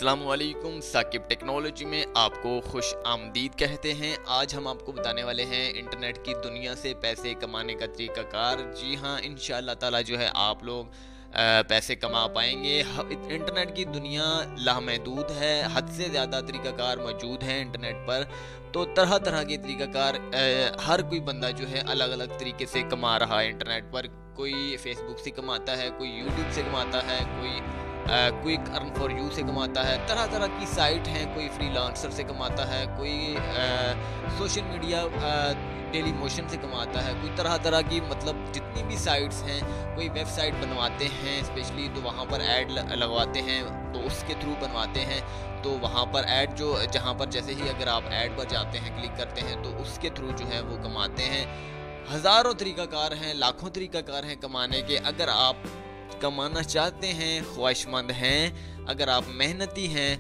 अस्सलामुअलैकुम। साकिब टेक्नोलॉजी में आपको खुश आमदीद कहते हैं। आज हम आपको बताने वाले हैं इंटरनेट की दुनिया से पैसे कमाने का तरीक़ाकार। जी हाँ, इंशाअल्लाह ताला जो है आप लोग पैसे कमा पाएंगे। इंटरनेट की दुनिया लामहदूद है, हद से ज़्यादा तरीक़ाकार मौजूद हैं इंटरनेट पर। तो तरह तरह के तरीक़ाकार हर कोई बंदा जो है अलग अलग तरीके से कमा रहा है इंटरनेट पर। कोई फेसबुक से कमाता है, कोई यूट्यूब से कमाता है, कोई क्विक अर्न फॉर यू से कमाता है। तरह तरह की साइट हैं, कोई फ्रीलांसर से कमाता है, कोई सोशल मीडिया डेली मोशन से कमाता है, कोई तरह तरह की मतलब जितनी भी साइट्स हैं। कोई वेबसाइट बनवाते हैं स्पेशली, तो वहाँ पर ऐड लगवाते हैं, तो उसके थ्रू बनवाते हैं। तो वहाँ पर ऐड जो जहाँ पर जैसे ही अगर आप ऐड पर जाते हैं, क्लिक करते हैं, तो उसके थ्रू जो है वो कमाते हैं। हज़ारों तरीक़ाकार हैं, लाखों तरीक़ाकार हैं कमाने के। अगर आप कमाना चाहते हैं, ख्वाहिशमंद हैं, अगर आप मेहनती हैं,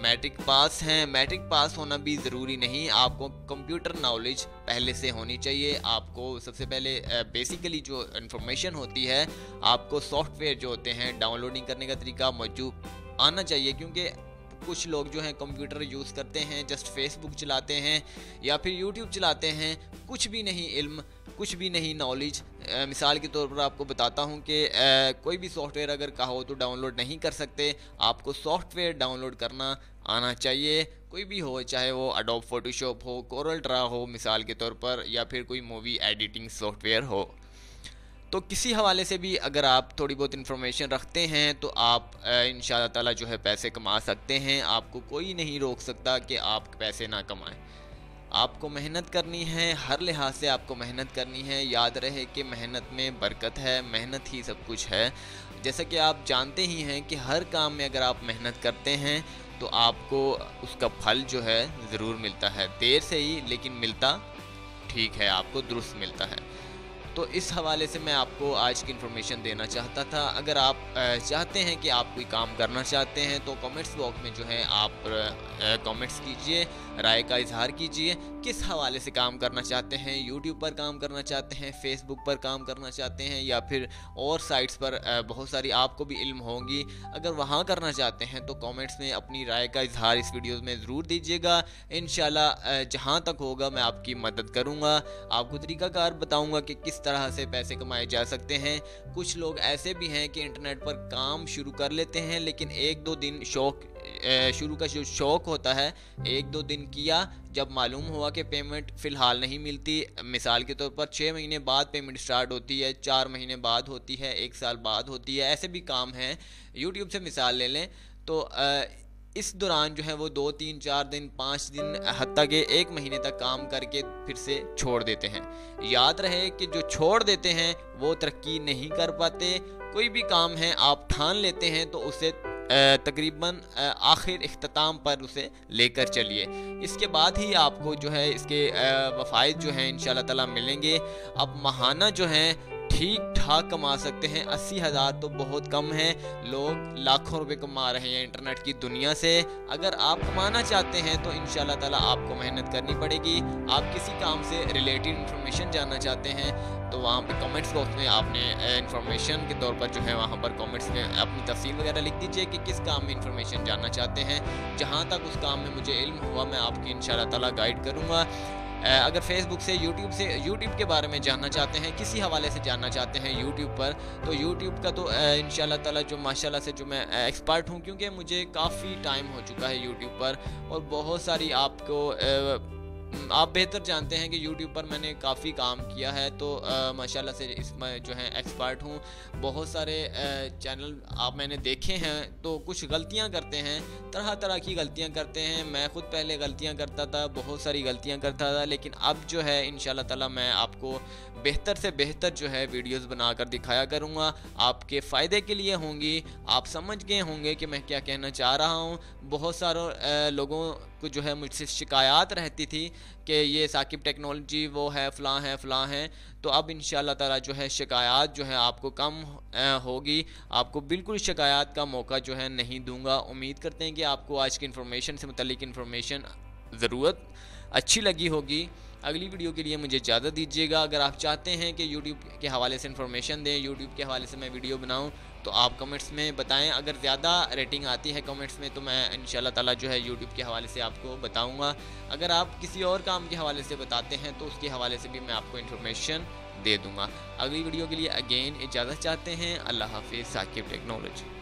मैट्रिक पास हैं। मैट्रिक पास होना भी ज़रूरी नहीं, आपको कंप्यूटर नॉलेज पहले से होनी चाहिए। आपको सबसे पहले बेसिकली जो इन्फॉर्मेशन होती है, आपको सॉफ्टवेयर जो होते हैं डाउनलोडिंग करने का तरीका मौजूद आना चाहिए। क्योंकि कुछ लोग जो हैं कंप्यूटर यूज़ करते हैं, जस्ट फेसबुक चलाते हैं या फिर यूट्यूब चलाते हैं, कुछ भी नहीं इल्म, कुछ भी नहीं नॉलेज। मिसाल के तौर पर आपको बताता हूं कि कोई भी सॉफ्टवेयर अगर कहो तो डाउनलोड नहीं कर सकते। आपको सॉफ्टवेयर डाउनलोड करना आना चाहिए, कोई भी हो, चाहे वो एडोब फोटोशॉप हो, कोरल ड्रा हो मिसाल के तौर पर, या फिर कोई मूवी एडिटिंग सॉफ्टवेयर हो। तो किसी हवाले से भी अगर आप थोड़ी बहुत इन्फॉर्मेशन रखते हैं तो आप इंशाअल्लाह ताला जो है पैसे कमा सकते हैं। आपको कोई नहीं रोक सकता कि आप पैसे ना कमाएं। आपको मेहनत करनी है, हर लिहाज से आपको मेहनत करनी है। याद रहे कि मेहनत में बरकत है, मेहनत ही सब कुछ है। जैसा कि आप जानते ही हैं कि हर काम में अगर आप मेहनत करते हैं तो आपको उसका फल जो है ज़रूर मिलता है। देर से ही, लेकिन मिलता ठीक है, आपको दुरुस्त मिलता है। तो इस हवाले से मैं आपको आज की इन्फॉर्मेशन देना चाहता था। अगर आप चाहते हैं कि आप कोई काम करना चाहते हैं तो कमेंट्स बॉक्स में जो है आप कमेंट्स कीजिए, राय का इजहार कीजिए। किस हवाले से काम करना चाहते हैं, यूट्यूब पर काम करना चाहते हैं, फेसबुक पर काम करना चाहते हैं, या फिर और साइट्स पर बहुत सारी आपको भी इल्म होंगी। अगर वहाँ करना चाहते हैं तो कमेंट्स में अपनी राय का इजहार इस वीडियो में ज़रूर दीजिएगा। इंशाल्लाह जहाँ तक होगा मैं आपकी मदद करूँगा, आपको तरीक़ाकार बताऊँगा कि किस तरह से पैसे कमाए जा सकते हैं। कुछ लोग ऐसे भी हैं कि इंटरनेट पर काम शुरू कर लेते हैं, लेकिन एक दो दिन शुरू का जो शौक़ होता है, एक दो दिन किया, जब मालूम हुआ कि पेमेंट फ़िलहाल नहीं मिलती, मिसाल के तौर पर 6 महीने बाद पेमेंट स्टार्ट होती है, 4 महीने बाद होती है, 1 साल बाद होती है, ऐसे भी काम हैं। यूट्यूब से मिसाल ले लें तो इस दौरान जो है वो 2 3 4 दिन 5 दिन हत्ता के 1 महीने तक काम करके फिर से छोड़ देते हैं। याद रहे कि जो छोड़ देते हैं वो तरक्की नहीं कर पाते। कोई भी काम है आप ठान लेते हैं तो उसे तकरीबन आखिर इख्तिताम पर उसे लेकर चलिए। इसके बाद ही आपको जो है इसके वफ़ायद जो हैं इंशाअल्लाह ताला मिलेंगे। अब माहाना जो हैं ठीक ठाक कमा सकते हैं, 80,000 तो बहुत कम है। लोग लाखों रुपए कमा रहे हैं इंटरनेट की दुनिया से। अगर आप कमाना चाहते हैं तो इंशाअल्लाह ताला आपको मेहनत करनी पड़ेगी। आप किसी काम से रिलेटेड इन्फॉर्मेशन जानना चाहते हैं तो वहाँ पे कमेंट्स बॉक्स में आपने इन्फॉर्मेशन के तौर पर जो है वहाँ पर कमेंट्स में अपनी तफसील वगैरह लिख दीजिए कि किस काम में इन्फॉर्मेशन जानना चाहते हैं। जहाँ तक उस काम में मुझे इल्म हुआ मैं आपकी इंशाअल्लाह ताला गाइड करूँगा। अगर फेसबुक से यूट्यूब के बारे में जानना चाहते हैं, किसी हवाले से जानना चाहते हैं यूट्यूब पर, तो यूट्यूब का तो इंशाअल्लाह ताला जो माशाल्लाह से जो मैं एक्सपर्ट हूँ, क्योंकि मुझे काफ़ी टाइम हो चुका है यूट्यूब पर। और बहुत सारी आपको आप बेहतर जानते हैं कि यूट्यूब पर मैंने काफ़ी काम किया है, तो माशाल्लाह से इसमें जो है एक्सपर्ट हूँ। बहुत सारे चैनल आप मैंने देखे हैं तो कुछ गलतियाँ करते हैं, तरह तरह की गलतियाँ करते हैं। मैं खुद पहले गलतियाँ करता था, बहुत सारी गलतियाँ करता था, लेकिन अब जो है इंशाअल्लाह ताला मैं आपको बेहतर से बेहतर जो है वीडियोस बनाकर दिखाया करूँगा। आपके फ़ायदे के लिए होंगी, आप समझ गए होंगे कि मैं क्या कहना चाह रहा हूँ। बहुत सारे लोगों को जो है मुझसे शिकायत रहती थी कि ये साकिब टेक्नोलॉजी वो है, फ़लाँ है। तो अब इंशाअल्लाह ताला जो है शिकायत जो है आपको कम होगी। आपको बिल्कुल शिकायत का मौका जो है नहीं दूंगा। उम्मीद करते हैं कि आपको आज की इन्फॉर्मेशन से मुतल्लिक इन्फॉर्मेशन ज़रूरत अच्छी लगी होगी। अगली वीडियो के लिए मुझे इजाज़त दीजिएगा। अगर आप चाहते हैं कि यूट्यूब के हवाले से इन्फॉर्मेशन दें, यूट्यूब के हवाले से मैं वीडियो बनाऊं, तो आप कमेंट्स में बताएं। अगर ज़्यादा रेटिंग आती है कमेंट्स में तो मैं इंशाल्लाह ताला जो है यूट्यूब के हवाले से आपको बताऊंगा। अगर आप किसी और काम के हवाले से बताते हैं तो उसके हवाले से भी मैं आपको इन्फॉर्मेशन दे दूँगा। अगली वीडियो के लिए अगेन इजाज़त चाहते हैं। अल्लाह हाफिज़। साकिब टेक्नोलॉजी।